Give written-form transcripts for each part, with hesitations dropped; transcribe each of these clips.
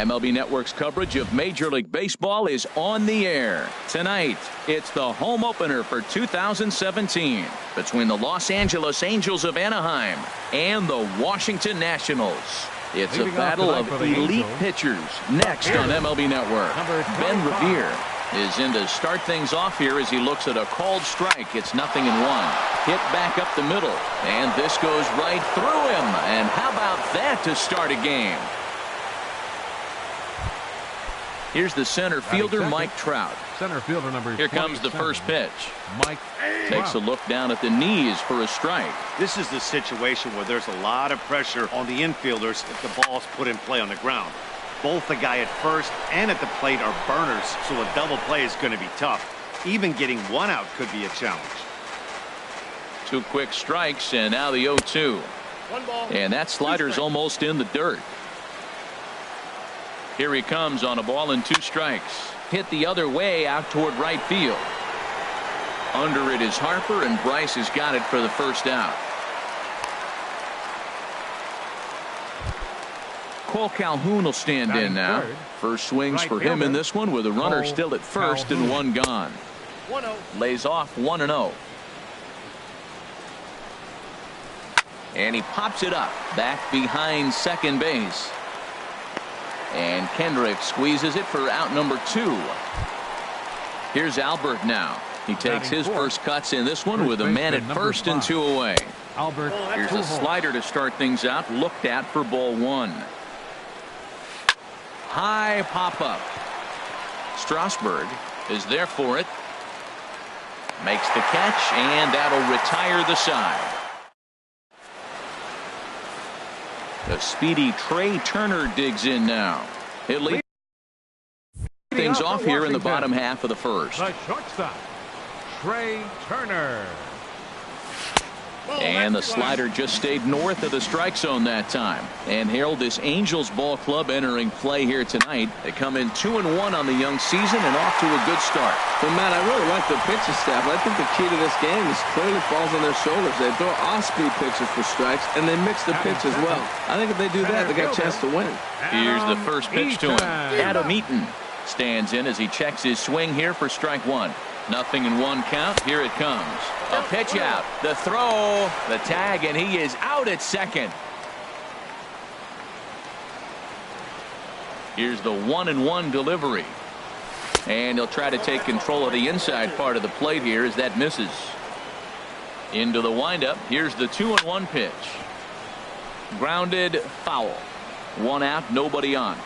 MLB Network's coverage of Major League Baseball is on the air. Tonight, it's the home opener for 2017 between the Los Angeles Angels of Anaheim and the Washington Nationals. It's a battle of elite pitchers next on MLB Network. Ben Revere is in to start things off here as he looks at a called strike. It's 0-1. Hit back up the middle, and this goes right through him. And how about that to start a game? Here's the center fielder, Mike Trout. Center fielder number. Here comes the first pitch. Mike takes a look down at the knees for a strike. This is the situation where there's a lot of pressure on the infielders if the ball's put in play on the ground. Both the guy at first and at the plate are burners, so a double play is going to be tough. Even getting one out could be a challenge. 2 quick strikes, and now the 0-2. And that slider's almost in the dirt. Here he comes on a ball and 2 strikes. Hit the other way out toward right field. Under it is Harper, and Bryce has got it for the first out. Cole Calhoun will stand in now. First swings for him in this one with a runner still at first and 1 gone. Lays off 1-0. And he pops it up back behind second base. And Kendrick squeezes it for out number 2. Here's Albert now. He takes his first cuts in this one with a man at first and 2 away. Albert. Here's a slider to start things out, looked at for ball 1. High pop up. Strasburg is there for it. Makes the catch, and that'll retire the side. The speedy Trey Turner digs in now. It leads things off here in the bottom half of the first. The shortstop, Trey Turner. And the slider just stayed north of the strike zone that time. And Harold, this Angels ball club entering play here tonight. They come in 2-1 on the young season and off to a good start. Well, Matt, I really like the pitching staff. I think the key to this game is clearly falls on their shoulders. They throw off-speed pitches for strikes, and they mix the pitch as well. I think if they do that, they got a chance to win. Here's the first pitch to him. Adam Eaton stands in as he checks his swing here for strike 1. 0-1 count. Here it comes. A pitch out. The throw. The tag, and he is out at second. Here's the 1-1 delivery. And he'll try to take control of the inside part of the plate here as that misses. Into the windup. Here's the 2-1 pitch. Grounded foul. 1 out, nobody on.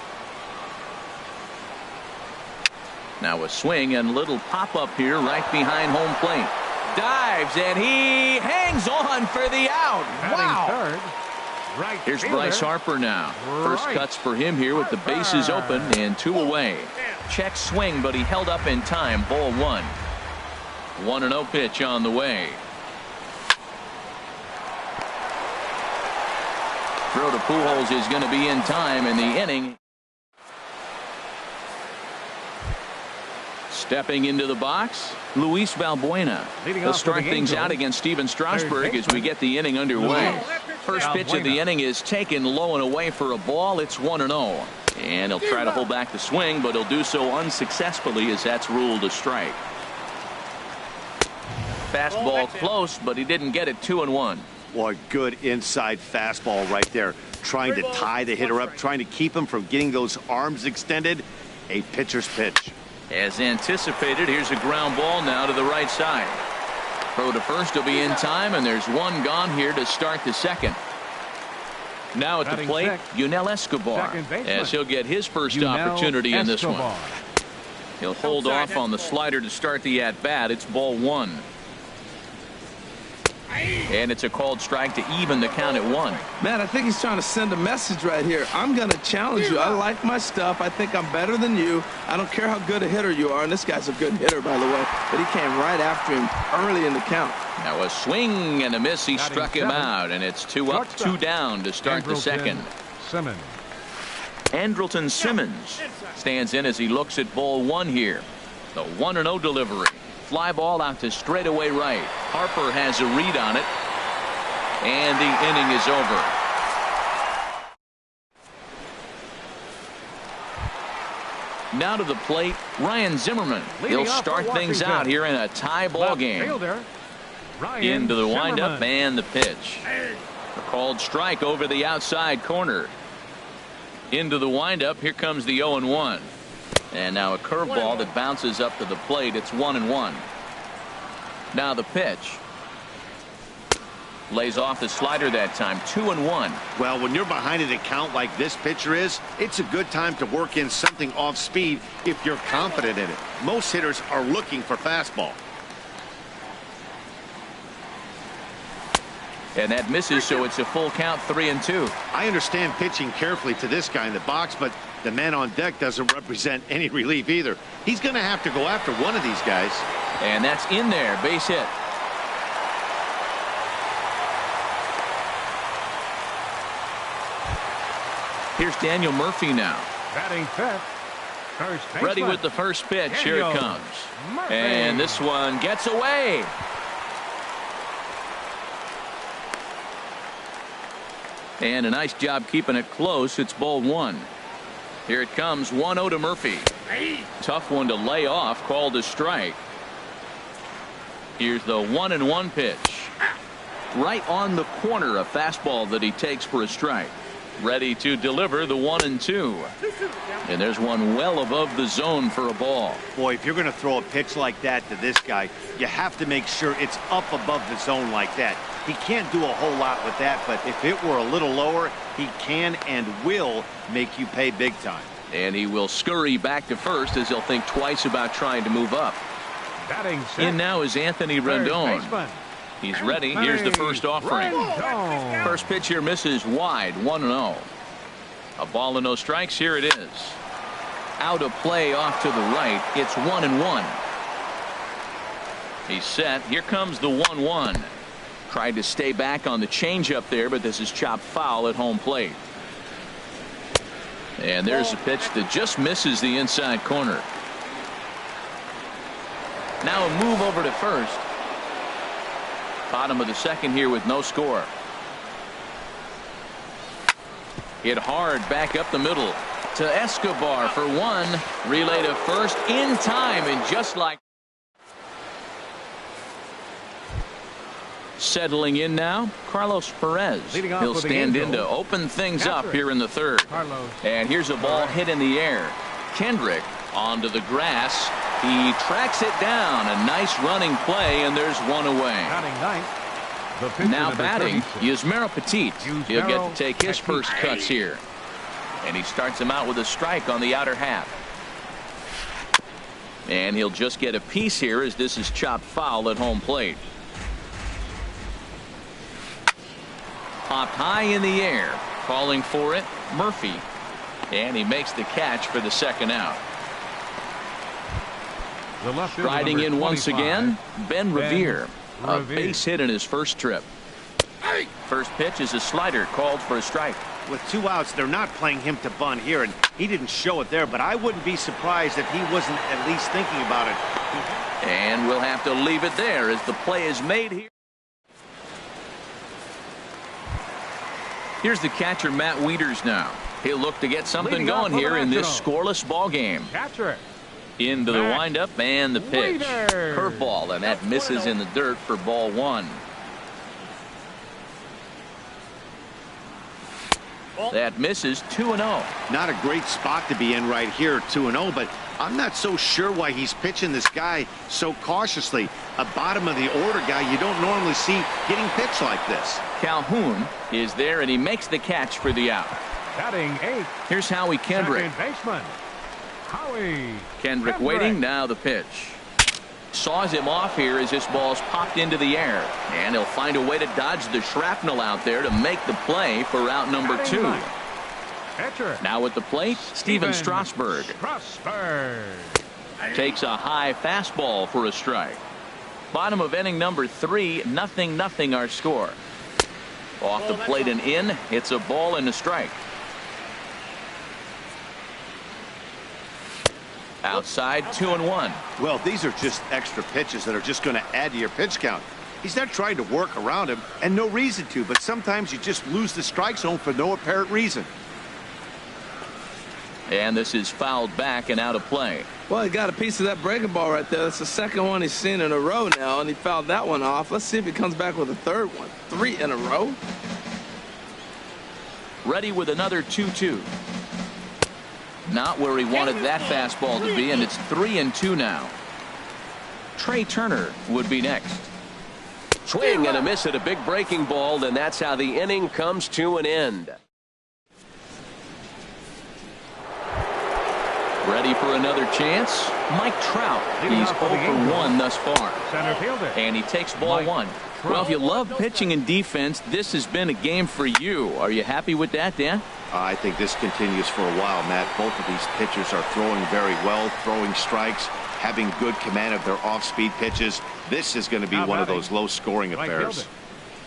Now a swing and little pop-up here right behind home plate. Dives, and he hangs on for the out. Wow. Here's Bryce Harper now. First cuts for him here with the bases open and 2 away. Check swing, but he held up in time. Ball 1. 1-0 pitch on the way. Throw to Pujols is going to be in time in the inning. Stepping into the box, Luis Valbuena. He'll start things out against Steven Strasburg as we get the inning underway. First pitch of the inning is taken low and away for a ball. It's 1-0. And he'll try to hold back the swing, but he'll do so unsuccessfully as that's ruled a strike. Fastball close, but he didn't get it. 2-1. Boy, good inside fastball right there. Trying to tie the hitter up, trying to keep him from getting those arms extended. A pitcher's pitch. As anticipated, here's a ground ball now to the right side. Throw to first will be in time, and there's 1 gone here to start the second. Now at the plate, Yunel Escobar, as he'll get his first opportunity in this one. He'll hold off on the slider to start the at-bat. It's ball 1. And it's a called strike to even the count at 1. Man, I think he's trying to send a message right here. I'm going to challenge you. I like my stuff. I think I'm better than you. I don't care how good a hitter you are. And this guy's a good hitter, by the way. But he came right after him early in the count. Now a swing and a miss. He struck him out. And it's 2 up, 2 down to start the second. Andrelton Simmons stands in as he looks at ball 1 here. The 1-0 delivery. Fly ball out to straightaway right. Harper has a read on it. And the inning is over. Now to the plate, Ryan Zimmerman. Leading He'll off start for things Washington. out here in a tie ball Left game. fielder, Ryan Into the windup Zimmerman. and the pitch. A called strike over the outside corner. Into the windup. Here comes the 0-1. And now a curveball that bounces up to the plate. It's 1-1. Now the pitch. Lays off the slider that time. 2-1. Well, when you're behind an account like this pitcher is, it's a good time to work in something off speed if you're confident in it. Most hitters are looking for fastball. And that misses, so it's a full count, 3-2. I understand pitching carefully to this guy in the box, but the man on deck doesn't represent any relief either. He's going to have to go after one of these guys. And that's in there. Base hit. Here's Daniel Murphy now. Batting fifth. First baseman. Ready with the first pitch. Here it Daniel comes. Murphy. And this one gets away. And a nice job keeping it close. It's ball one. Here it comes. 1-0 to Murphy. Tough one to lay off. Called a strike. Here's the 1-1 pitch. Right on the corner. A fastball that he takes for a strike. Ready to deliver the 1-2. And there's one well above the zone for a ball. Boy, if you're going to throw a pitch like that to this guy, you have to make sure it's up above the zone like that. He can't do a whole lot with that, but if it were a little lower, he can and will make you pay big time. And he will scurry back to first as he'll think twice about trying to move up. Batting sixth. In now is Anthony Third Rendon. baseman. He's ready. Here's the first offering. Rendon. First pitch here misses wide. 1-0. A ball and no strikes. Here it is. Out of play off to the right. It's 1-1. He's set. Here comes the 1-1. Tried to stay back on the changeup there, but this is chopped foul at home plate. And there's a pitch that just misses the inside corner. Now a move over to first. Bottom of the second here with no score. Hit hard back up the middle to Escobar for one. Relay to first in time, and just like settling in now, Carlos Perez. Leading off He'll with the stand in Angels. to open things up Patrick. here in the third. Carlos. And here's a ball hit in the air. Kendrick onto the grass. He tracks it down. A nice running play, and there's one away. Batting ninth. The pitcher Now number batting 36. Yusmeiro Petit. He'll get to take his Petit. first cuts here. And he starts him out with a strike on the outer half. And he'll just get a piece here as this is chopped foul at home plate. Popped high in the air. Calling for it, Murphy. And he makes the catch for the second out. The left fielder Riding number in once 25. again, Ben Revere. A Revere. base hit in his first trip. First pitch is a slider called for a strike. With 2 outs, they're not playing him to bunt here, and he didn't show it there, but I wouldn't be surprised if he wasn't at least thinking about it. And we'll have to leave it there as the play is made here. Here's the catcher, Matt Wieters now. He'll look to get something Leading off going for here the in this Nationals. scoreless ball game. Catcher. Into the Matt windup and the pitch. Wieters. Curveball, and that misses in the dirt for ball one. That misses. 2-0. Not a great spot to be in right here, 2-0, but I'm not so sure why he's pitching this guy so cautiously. A bottom of the order guy you don't normally see getting pitched like this. Calhoun is there, and he makes the catch for the out. Batting eighth. Here's Howie Kendrick. Second baseman. Howie. Kendrick waiting. Now the pitch. Saws him off here as this ball's popped into the air. And he'll find a way to dodge the shrapnel out there to make the play for out number Batting 2. ninth. Pitcher. Now at the plate, Steven Strasburg. Strasburg. Takes a high fastball for a strike. Bottom of inning number 3, 0-0 our score. Off the plate and in. It's a ball and a strike. Outside, 2-1. Well, these are just extra pitches that are just going to add to your pitch count. He's not trying to work around him, and no reason to, but sometimes you just lose the strike zone for no apparent reason. And this is fouled back and out of play. Well, he got a piece of that breaking ball right there. That's the second one he's seen in a row now, and he fouled that one off. Let's see if he comes back with a third one. 3 in a row. Ready with another 2-2. Not where he wanted that fastball to be, and it's 3-2 now. Trey Turner would be next. Swing and a miss at a big breaking ball, and that's how the inning comes to an end. Ready for another chance? Mike Trout. He's 0 for 1 thus far. Center fielder. And he takes ball 1. Well, if you love pitching and defense, this has been a game for you. Are you happy with that, Dan? I think this continues for a while, Matt. Both of these pitchers are throwing very well, throwing strikes, having good command of their off-speed pitches. This is going to be one of those low-scoring affairs.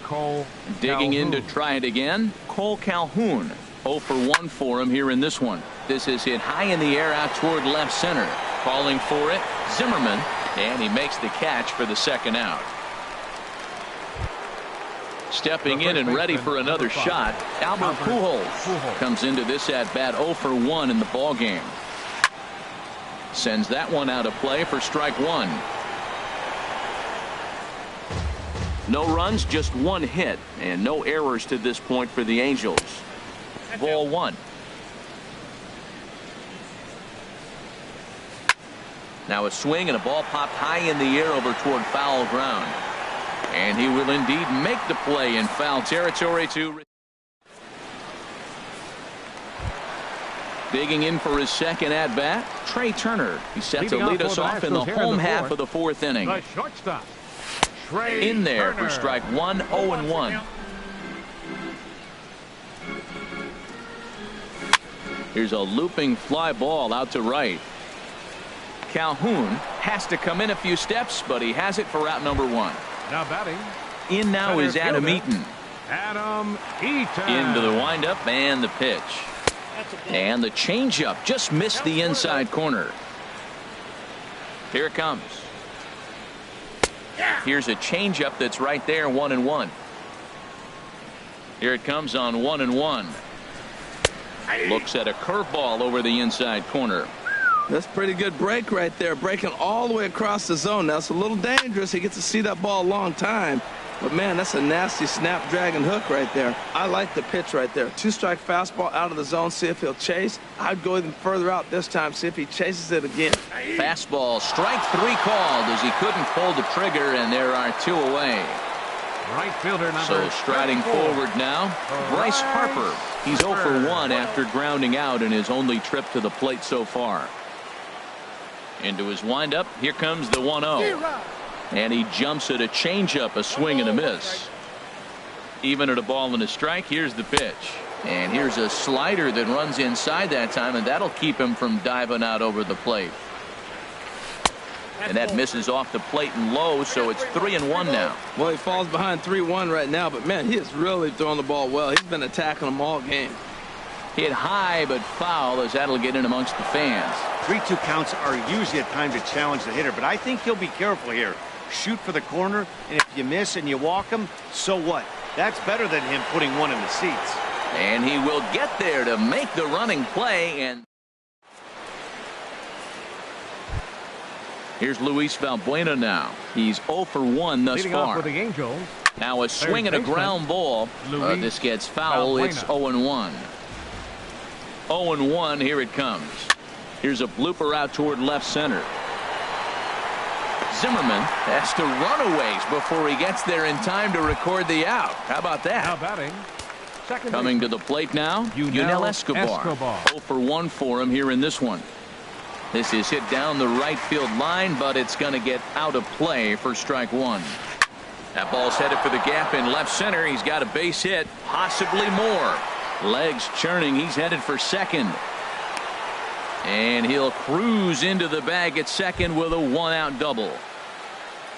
Cole Digging in to Calhoun. try it again. Cole Calhoun. 0 for 1 for him here in this one. This is hit high in the air out toward left center. Calling for it, Zimmerman, and he makes the catch for the second out. Stepping in and ready for another shot, Albert Pujols comes into this at bat 0 for 1 in the ball game. Sends that one out of play for strike 1. No runs, just 1 hit, and no errors to this point for the Angels. Ball 1. Now a swing and a ball popped high in the air over toward foul ground. And he will indeed make the play in foul territory to. Digging in for his second at bat, Trey Turner. He's set to lead us off in the home half of the 4th inning. The shortstop. Trey In there Turner. for strike 1, 0-1. Here's a looping fly ball out to right. Calhoun has to come in a few steps, but he has it for out number 1. Now batting. In now Center is Adam fielder. Eaton. Adam Eaton. Into the windup and the pitch. And the changeup just missed the inside corner. Here it comes. Here's a changeup that's right there, 1-1. Here it comes on 1-1. Looks at a curveball over the inside corner. That's a pretty good break right there, breaking all the way across the zone. Now, it's a little dangerous. He gets to see that ball a long time. But, man, that's a nasty snapdragon hook right there. I like the pitch right there. 2-strike fastball out of the zone, see if he'll chase. I'd go even further out this time, see if he chases it again. Fastball, strike 3 called as he couldn't pull the trigger, and there are 2 away. Right fielder number So striding 34. forward now, Bryce Harper. He's 0 for 1 after grounding out in his only trip to the plate so far. Into his windup, here comes the 1-0. And he jumps at a changeup, a swing and a miss. Even at a ball and a strike, here's the pitch. And here's a slider that runs inside that time, and that'll keep him from diving out over the plate. And that misses off the plate and low, so it's 3-1 now. Well, he falls behind 3-1 right now, but, man, he is really throwing the ball well. He's been attacking them all game. Hit high but foul as that'll get in amongst the fans. 3-2 counts are usually a time to challenge the hitter, but I think he'll be careful here. Shoot for the corner, and if you miss and you walk him, so what? That's better than him putting one in the seats. And he will get there to make the running play. And here's Luis Valbuena now. He's 0 for 1 thus Leading off far. for the Angels. Now a swing and a baseman, ground ball. Luis This gets foul. It's Valbuena. 0-1. 0-1. Here it comes. Here's a blooper out toward left center. Zimmerman has to run a ways before he gets there in time to record the out. How about that? Now batting. Second Coming to baseman. the plate now, Yunel Yunel Escobar. Escobar. 0 for 1 for him here in this one. This is hit down the right field line, but it's going to get out of play for strike 1. That ball's headed for the gap in left center. He's got a base hit, possibly more. Legs churning. He's headed for second. And he'll cruise into the bag at second with a 1-out double.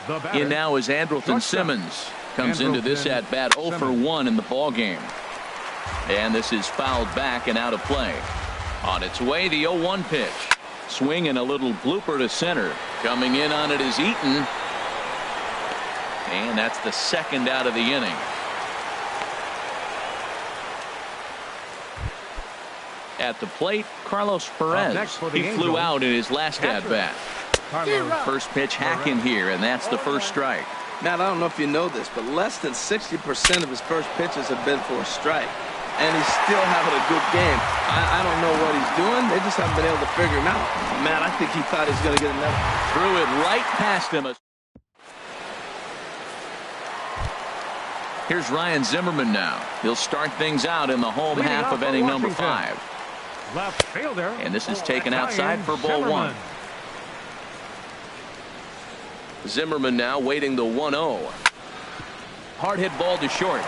The batter. In now is Andrelton Shortstop. Simmons. Comes into this Andrelton at bat 0 for Simmons. 1 in the ball game. And this is fouled back and out of play. On its way, the 0-1 pitch. Swing and a little blooper to center. Coming in on it is Eaton. And that's the second out of the inning. At the plate, Carlos Up Perez. next for the He flew Angels, out in his last at-bat. Carlos. First pitch hacking here, and that's the first strike. Matt, I don't know if you know this, but less than 60% of his first pitches have been for a strike. And he's still having a good game. I don't know what he's doing. They just haven't been able to figure him out. Man, I think he thought he was going to get another. Threw it right past him. Here's Ryan Zimmerman now. He'll start things out in the home Leading half off of for inning number Washington. 5. Left fielder. And this is taken outside Ryan for ball Zimmerman. 1. Zimmerman now waiting the 1-0. Hard hit ball to short.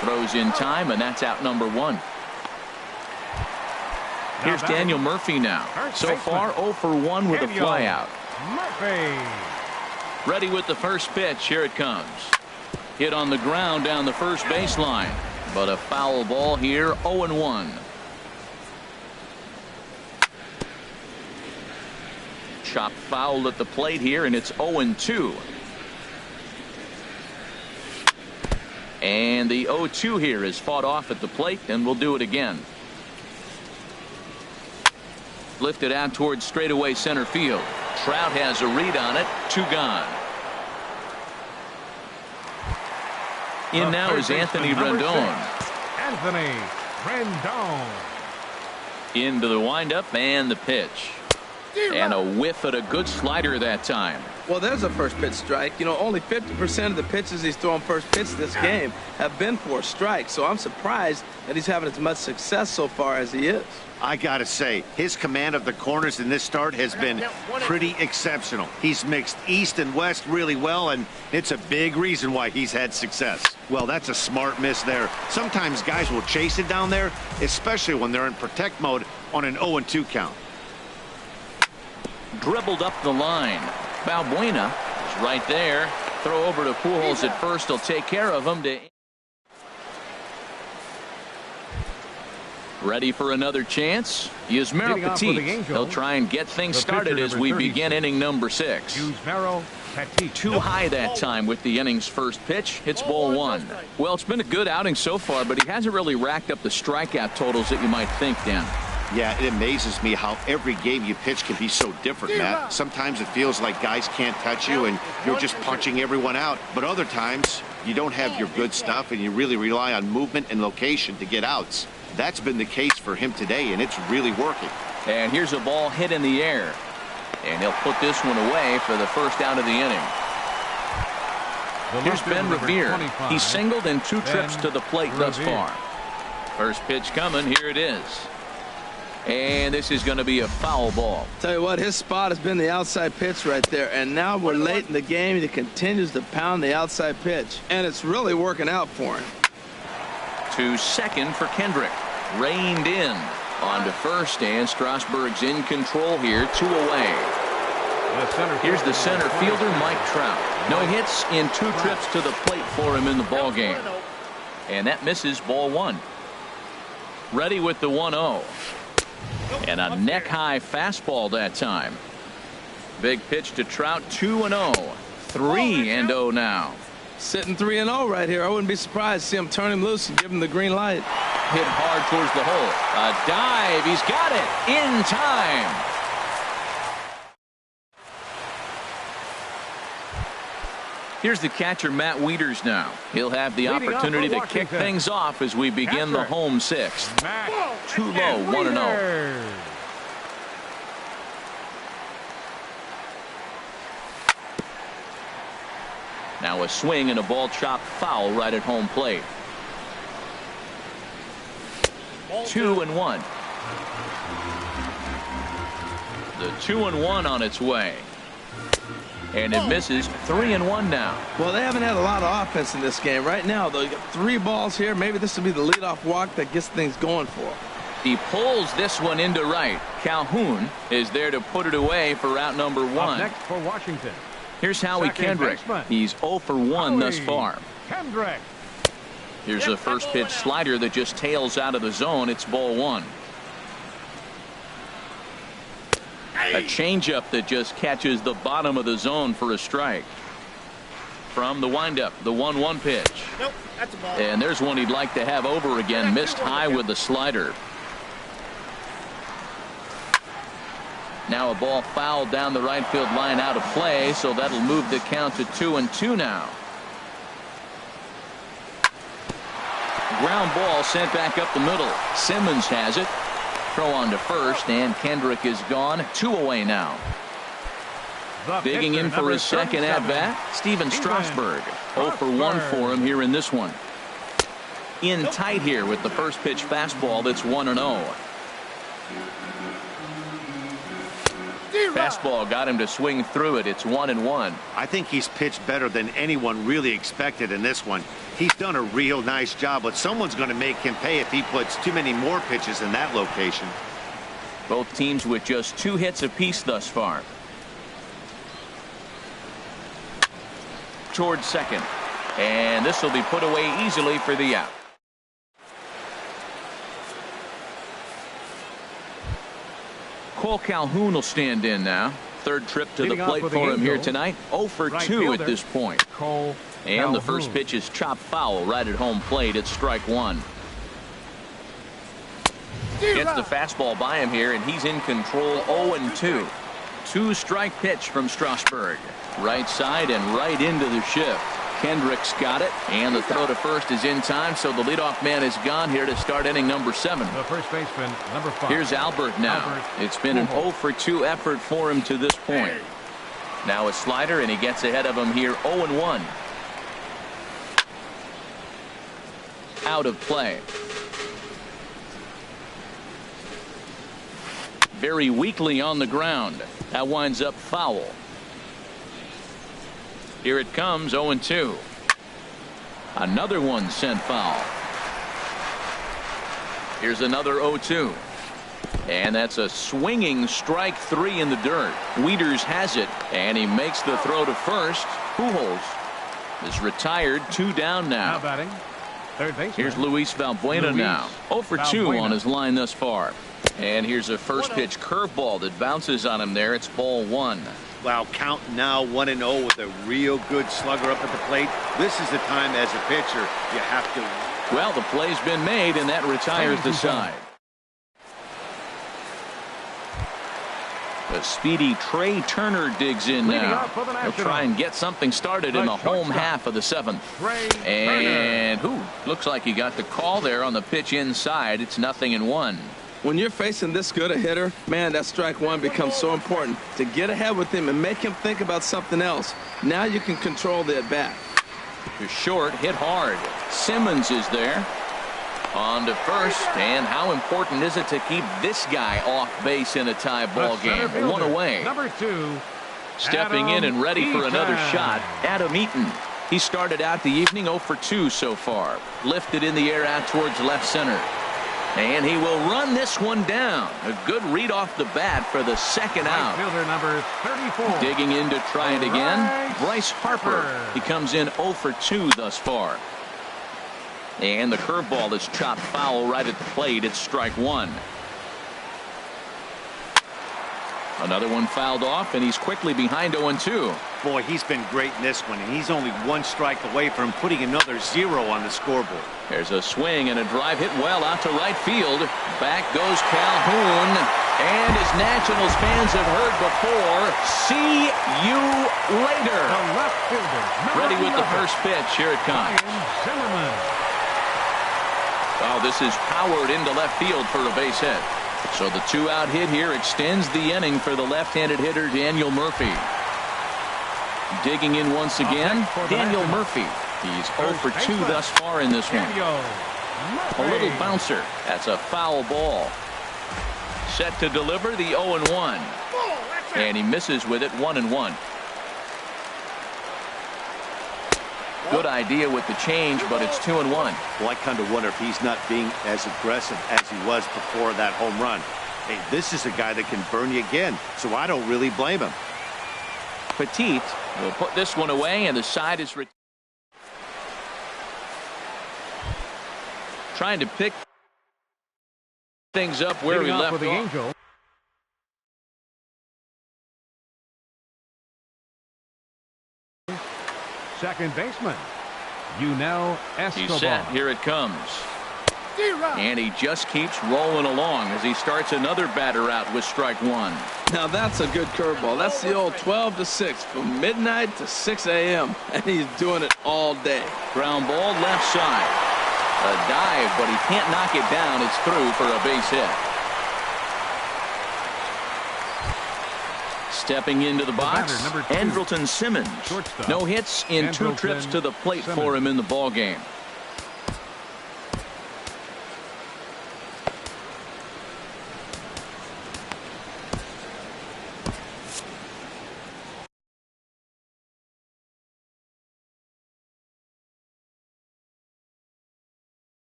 Throws in time, and that's out number 1. Here's Daniel Murphy now. So far 0 for 1 with a flyout. Murphy. Ready with the first pitch. Here it comes. Hit on the ground down the first baseline. But a foul ball here, 0-1. Chop foul at the plate here, and it's 0-2. And the 0-2 here is fought off at the plate, and we'll do it again. Lifted out towards straightaway center field. Trout has a read on it. 2 gone. In now is Anthony Rendon. Anthony Rendon. Into the windup and the pitch. And a whiff at a good slider that time. Well, there's a first pitch strike. You know, only 50% of the pitches he's throwing first pitch this game have been for a strike. So I'm surprised that he's having as much success so far as he is. I got to say, his command of the corners in this start has been pretty exceptional. He's mixed east and west really well, and it's a big reason why he's had success. Well, that's a smart miss there. Sometimes guys will chase it down there, especially when they're in protect mode on an 0-2 count. Dribbled up the line. Balbuena is right there. Throw over to Pujols at first. He'll take care of him. Ready for another chance? Yusmeiro Leading off for Petit. the Angels, He'll try and get things the started pitcher, as number we 36. begin inning number 6. Yusmeiro Petit. Too high that time with the inning's first pitch. Hits ball 1. Well, it's been a good outing so far, but he hasn't really racked up the strikeout totals that you might think, Dan. Yeah, it amazes me how every game you pitch can be so different, Matt. Sometimes it feels like guys can't touch you and you're just punching everyone out. But other times you don't have your good stuff and you really rely on movement and location to get outs. That's been the case for him today, and it's really working. And here's a ball hit in the air. And he'll put this one away for the first out of the inning. Here's Ben Revere. He's singled in 2 trips to the plate thus far. First pitch coming. Here it is. And this is going to be a foul ball. Tell you what, his spot has been the outside pitch right there. And now we're late in the game. He continues to pound the outside pitch. And it's really working out for him. To second for Kendrick. Reined in. On to first, and Strasburg's in control here. 2 away. Here's the center fielder, Mike Trout. No hits in 2 trips to the plate for him in the ball game. And that misses ball 1. Ready with the 1-0. And a neck-high fastball that time. Big pitch to Trout. 2-0. 3-0 now. Sitting 3-0 right here. I wouldn't be surprised to see him turn him loose and give him the green light. Hit hard towards the hole. A dive. He's got it in time. Here's the catcher, Matt Wieters now. He'll have the opportunity to kick things off as we begin the home 6th. Too low, 1-0. Now a swing and a ball chopped foul right at home plate. 2-1. The 2-1 on its way. And it misses. 3-1 now. Well, they haven't had a lot of offense in this game. Right now, though, you got 3 balls here. Maybe this will be the leadoff walk that gets things going for him. He pulls this one into right. Calhoun is there to put it away for out number 1. Up next for Washington. Here's Howie Kendrick. He's 0 for 1 thus far. Kendrick. Here's a first pitch slider that just tails out of the zone. It's ball 1. A changeup that just catches the bottom of the zone for a strike. from the windup, the 1-1 pitch. Nope, that's a ball. And there's one he'd like to have over again. Missed high with the slider. Now a ball fouled down the right field line out of play, so that'll move the count to 2-2 now. Ground ball sent back up the middle. Simmons has it. Throw on to first, and Kendrick is gone. 2 away now. Digging in for his second at-bat, Steven Strasburg. 0 for 1 for him here in this one. In tight here with the first pitch fastball that's 1-0. Fastball got him to swing through it. It's 1-1. I think he's pitched better than anyone really expected in this one. He's done a real nice job, but someone's going to make him pay if he puts too many more pitches in that location. Both teams with just 2 hits apiece thus far. Towards second. And this will be put away easily for the out. Cole Calhoun will stand in now. Third trip to the plate for him here tonight. 0 for 2 at this point. And the first pitch is chopped foul right at home plate. It's strike 1. Gets the fastball by him here, and he's in control. 0-2. 2-strike pitch from Strasburg. Right side and right into the shift. Kendrick's got it, and the throw to first is in time, so the leadoff man is gone here to start inning number 7. The first baseman, number 5. Here's Albert now. It's been an 0 for 2 effort for him to this point. Now a slider, and he gets ahead of him here. 0-1. Out of play. Very weakly on the ground. That winds up foul. Here it comes, 0-2. Another one sent foul. Here's another 0-2. And that's a swinging strike 3 in the dirt. Wieters has it, and he makes the throw to first. Pujols is retired. 2 down now. Now batting, third baseman. Here's Luis Valbuena now. 0 for 2 on his line thus far. And here's a first pitch curveball that bounces on him there. It's ball 1. Wow, count now 1-0 with a real good slugger up at the plate. This is the time as a pitcher you have to. Well, the play's been made, and that retires the side. The speedy Trey Turner digs in now. He'll try and get something started in the home half of the 7th. And looks like he got the call there on the pitch inside. It's 0-1. When you're facing this good a hitter, man, that strike 1 becomes so important to get ahead with him and make him think about something else. Now you can control the at-bat. To short, hit hard. Simmons is there. On to first, and how important is it to keep this guy off base in a tie ball game? 1 away. Number 2. Stepping in and ready for another shot, Adam Eaton. He started out the evening 0 for 2 so far. Lifted in the air out towards left center. And he will run this one down. A good read off the bat for the second out. Fielder number 34. Digging in to try it again. Bryce Harper. He comes in 0 for 2 thus far. And the curveball is chopped foul right at the plate. It's strike 1. Another one fouled off, and he's quickly behind 0-2. Boy, he's been great in this one, and he's only 1 strike away from putting another 0 on the scoreboard. There's a swing and a drive hit well out to right field. Back goes Calhoun. And as Nationals fans have heard before, see you later. The left fielder, ready with the first pitch. Here it comes. Oh, this is powered into left field for a base hit. So the 2-out hit here extends the inning for the left-handed hitter Daniel Murphy. Digging in once again, Daniel Murphy. He's 0 for 2 thus far in this one. A little bouncer. That's a foul ball. Set to deliver the 0-1. And he misses with it. 1-1. Good idea with the change, but it's 2-1. Well, I kind of wonder if he's not being as aggressive as he was before that home run. Hey, this is a guy that can burn you again, so I don't really blame him. Petit will put this one away, and the side is trying to pick things up where we left off. second baseman, Escobar. He's set. Here it comes. And he just keeps rolling along as he starts another batter out with strike one. Now that's a good curveball. That's the old 12 to 6 from midnight to 6 a.m. and he's doing it all day. Ground ball left side. A dive, but he can't knock it down. It's through for a base hit. Stepping into the box, Andrelton Simmons. No hits in 2 trips to the plate for him in the ball game.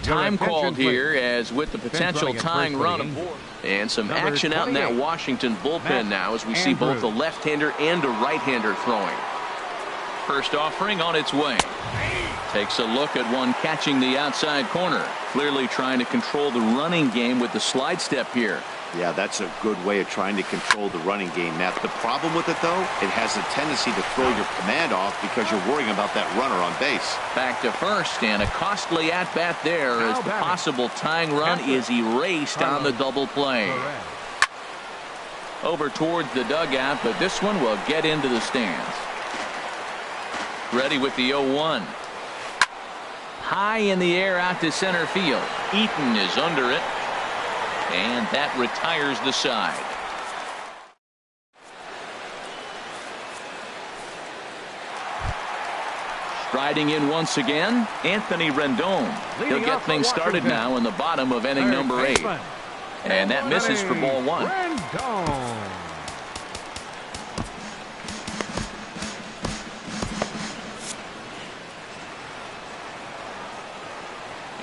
Time called here as with the potential tying run aboard. And some action out in that Washington bullpen now as we see both a left-hander and a right-hander throwing. First offering on its way. Takes a look at one catching the outside corner. Clearly trying to control the running game with the slide step here. Yeah, that's a good way of trying to control the running game, Matt. The problem with it, though, it has a tendency to throw your command off because you're worrying about that runner on base. Back to first, and a costly at-bat there as the possible tying run is erased on the double play. Over towards the dugout, but this one will get into the stands. Ready with the 0-1. High in the air out to center field. Eaton is under it. And that retires the side. Striding in once again, Anthony Rendon. He'll get things started now in the bottom of inning number 8. And that misses for ball 1.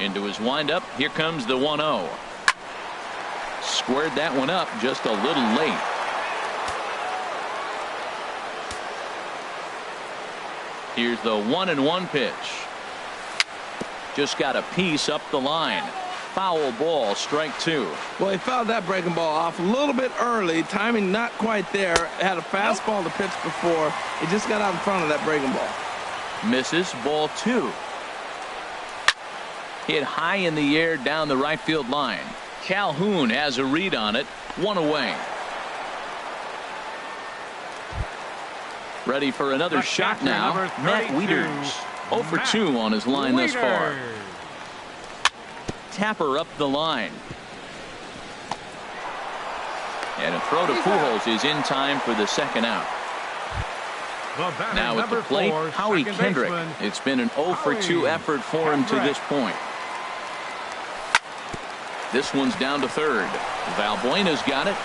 Into his windup, here comes the 1-0. Squared that one up just a little late. Here's the 1-1 pitch. Just got a piece up the line. Foul ball, strike 2. Well, he fouled that breaking ball off a little bit early. Timing not quite there. Had a fastball to pitch before. He just got out in front of that breaking ball. Misses, ball 2. Hit high in the air down the right field line. Calhoun has a read on it. 1 away. Ready for another shot now. Matt Wieters. 0 for 2 on his line thus far. Tapper up the line. And a throw to Pujols is in time for the second out. Now at the plate, Howie Kendrick. It's been an 0 for 2 effort for him to this point. This one's down to third. Valbuena's got it.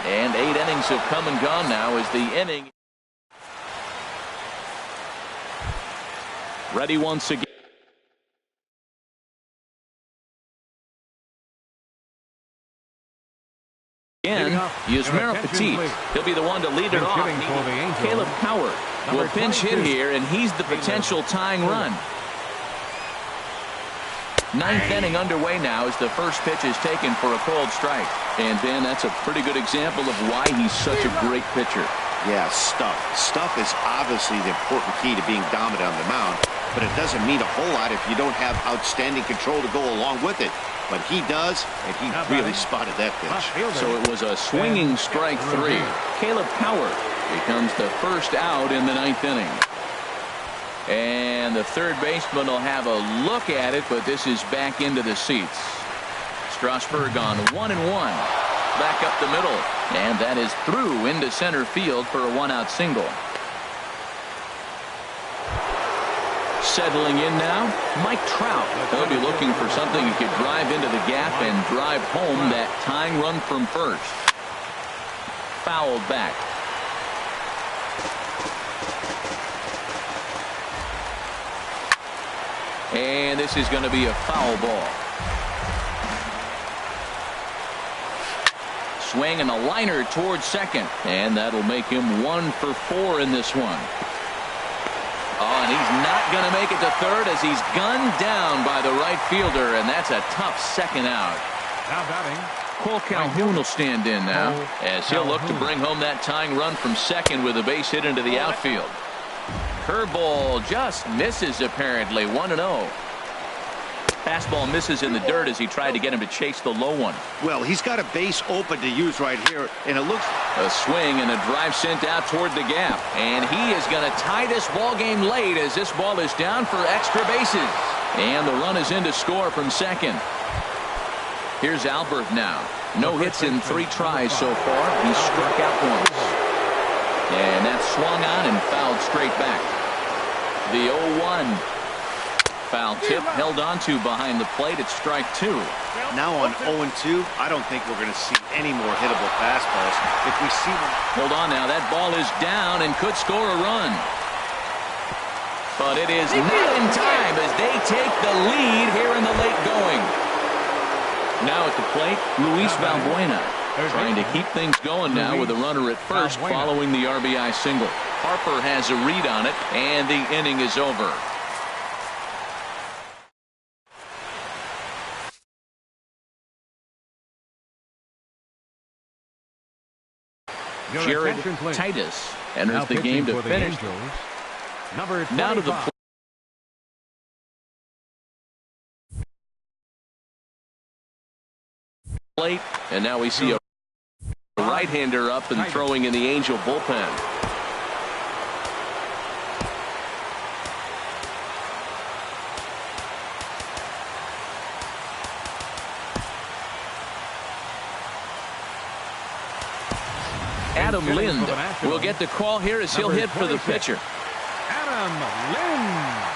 And 8 innings have come and gone now as the inning. Ready once again. Yusmeiro Petit. He'll be the one to lead it off. Caleb Coward will pinch hit here, and he's the potential tying run. 9th inning underway now as the first pitch is taken for a called strike. And Ben, that's a pretty good example of why he's such a great pitcher. Yeah, stuff. Stuff is obviously the important key to being dominant on the mound, but it doesn't mean a whole lot if you don't have outstanding control to go along with it. But he does, and he really spotted that pitch. So it was a swinging strike 3. Caleb Coward becomes the first out in the 9th inning. And the third baseman will have a look at it, but this is back into the seats. Strasburg on 1-1. Back up the middle. And that is through into center field for a 1-out single. Settling in now, Mike Trout. He'll be looking for something he could drive into the gap and drive home that tying run from first. Fouled back. And this is going to be a foul ball. Swing and a liner towards second. And that'll make him 1 for 4 in this one. Oh, one. He's not going to make it to third as he's gunned down by the right fielder, and that's a tough second out. Now batting. Cole Calhoun will stand in now as he'll look to bring home that tying run from second with a base hit into the outfield. Curveball just misses apparently. 1-0. Fastball misses in the dirt as he tried to get him to chase the low one. Well, he's got a base open to use right here, and it looks... A swing and a drive sent out toward the gap. And he is going to tie this ball game late as this ball is down for extra bases. And the run is in to score from second. Here's Albert now. No hits in 3 tries so far. He struck out once. And that swung on and fouled straight back. The 0-1. Foul tip held onto behind the plate at strike 2. Now on 0-2, I don't think we're going to see any more hittable fastballs. If we see one... Hold on now. That ball is down and could score a run. But it is not in time as they take the lead here in the late going. Now at the plate, Luis Valbuena trying to keep things going now with a runner at first following the RBI single. Harper has a read on it, and the inning is over. Jared Titus enters the game to finish. Now to the plate, and now we see a right-hander up and throwing in the Angel bullpen. Adam Lind will get the call here as he'll hit for the pitcher. Adam Lind.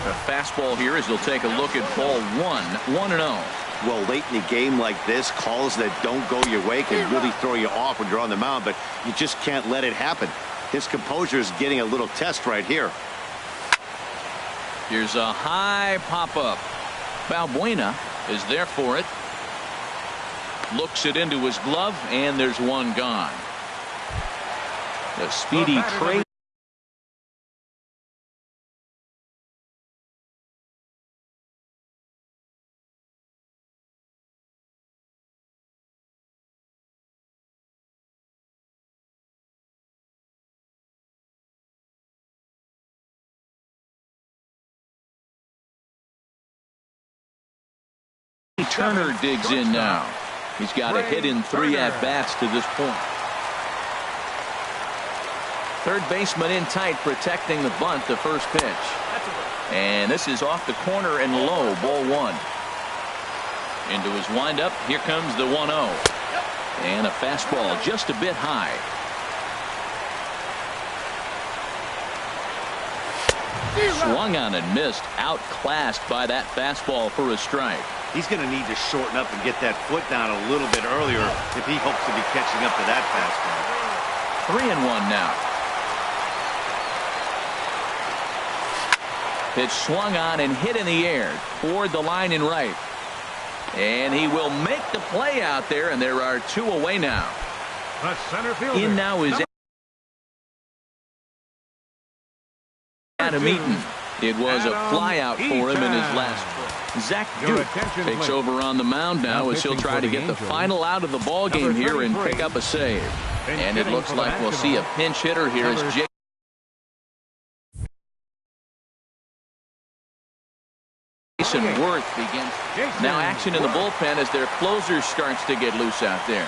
A fastball here as he'll take a look at ball 1-0. Well, late in a game like this, calls that don't go your way can really throw you off when you're on the mound, but you just can't let it happen. His composure is getting a little test right here. Here's a high pop-up. Valbuena is there for it. Looks it into his glove, and there's one gone. The speedy trade. Turner digs in now. He's got a hit in 3 at-bats to this point. Third baseman in tight, protecting the bunt, the first pitch. And this is off the corner and low, ball 1. Into his windup, here comes the 1-0. And a fastball just a bit high. Swung on and missed, outclassed by that fastball for a strike. He's going to need to shorten up and get that foot down a little bit earlier if he hopes to be catching up to that fastball. 3-1 now. Pitch swung on and hit in the air toward the line and right. And he will make the play out there, and there are 2 away now. The center fielder. In now is Adam Eaton. It was a fly out for him in his last trip. Zach Duke takes over on the mound now as he'll try to get the final out of the ball game here and pick up a save. And it looks like we'll see a pinch hitter here as Jason Worth begins. Now action in the bullpen as their closer starts to get loose out there.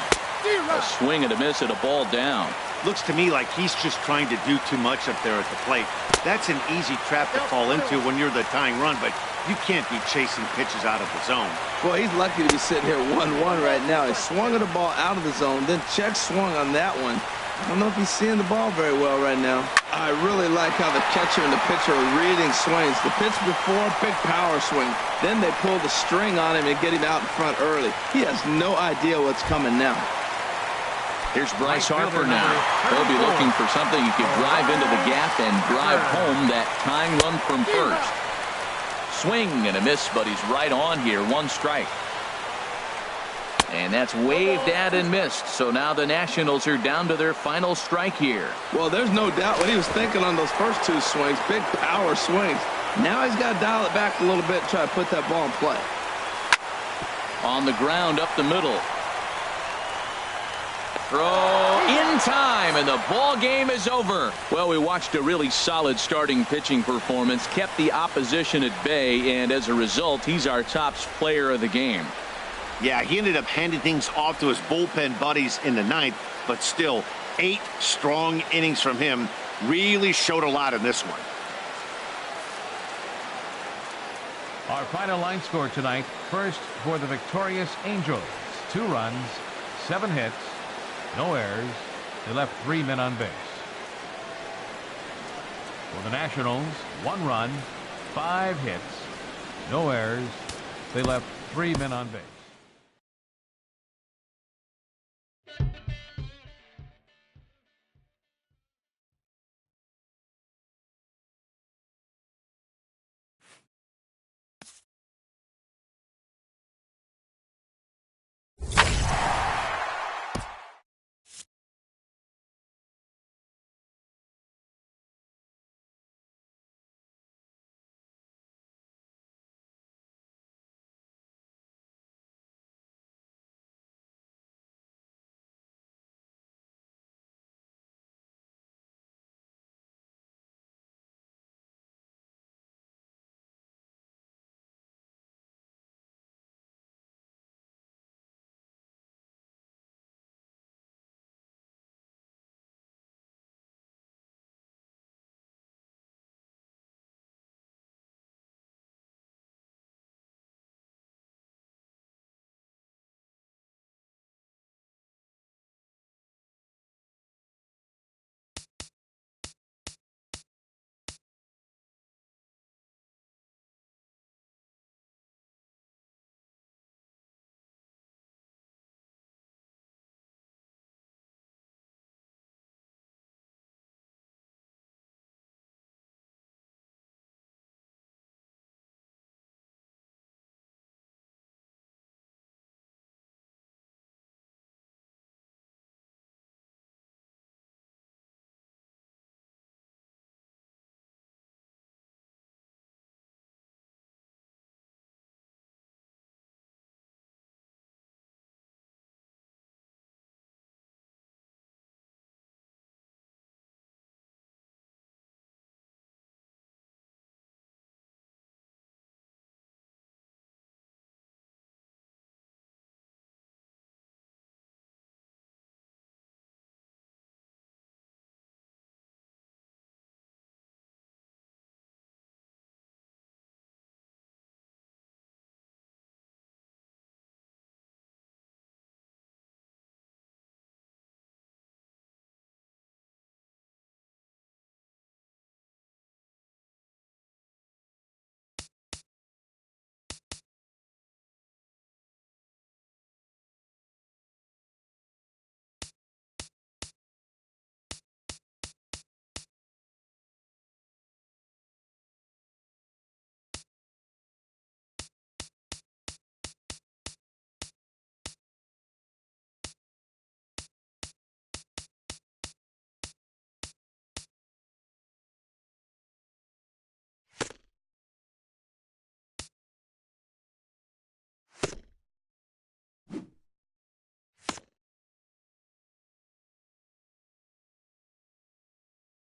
A swing and a miss at a ball down. Looks to me like he's just trying to do too much up there at the plate. That's an easy trap to fall into when you're the tying run, but you can't be chasing pitches out of the zone. Boy, he's lucky to be sitting here 1-1 right now. He swung at the ball out of the zone, then check swung on that one. I don't know if he's seeing the ball very well right now. I really like how the catcher and the pitcher are reading swings. The pitch before, big power swing. Then they pull the string on him and get him out in front early. He has no idea what's coming now. Here's Bryce Harper now. He'll be looking for something he could drive into the gap and drive home that tying run from first. Swing and a miss, but he's right on here. 1 strike. And that's waved at and missed. So now the Nationals are down to their final strike here. Well, there's no doubt what he was thinking on those first two swings. Big power swings. Now he's got to dial it back a little bit and try to put that ball in play. On the ground up the middle. Throw in time, and the ball game is over. Well, we watched a really solid starting pitching performance, kept the opposition at bay, and as a result, he's our top player of the game. Yeah, he ended up handing things off to his bullpen buddies in the ninth, but still, 8 strong innings from him really showed a lot in this one. Our final line score tonight. First for the victorious Angels. 2 runs, 7 hits, no errors. They left 3 men on base. For the Nationals, 1 run, 5 hits, no errors. They left 3 men on base.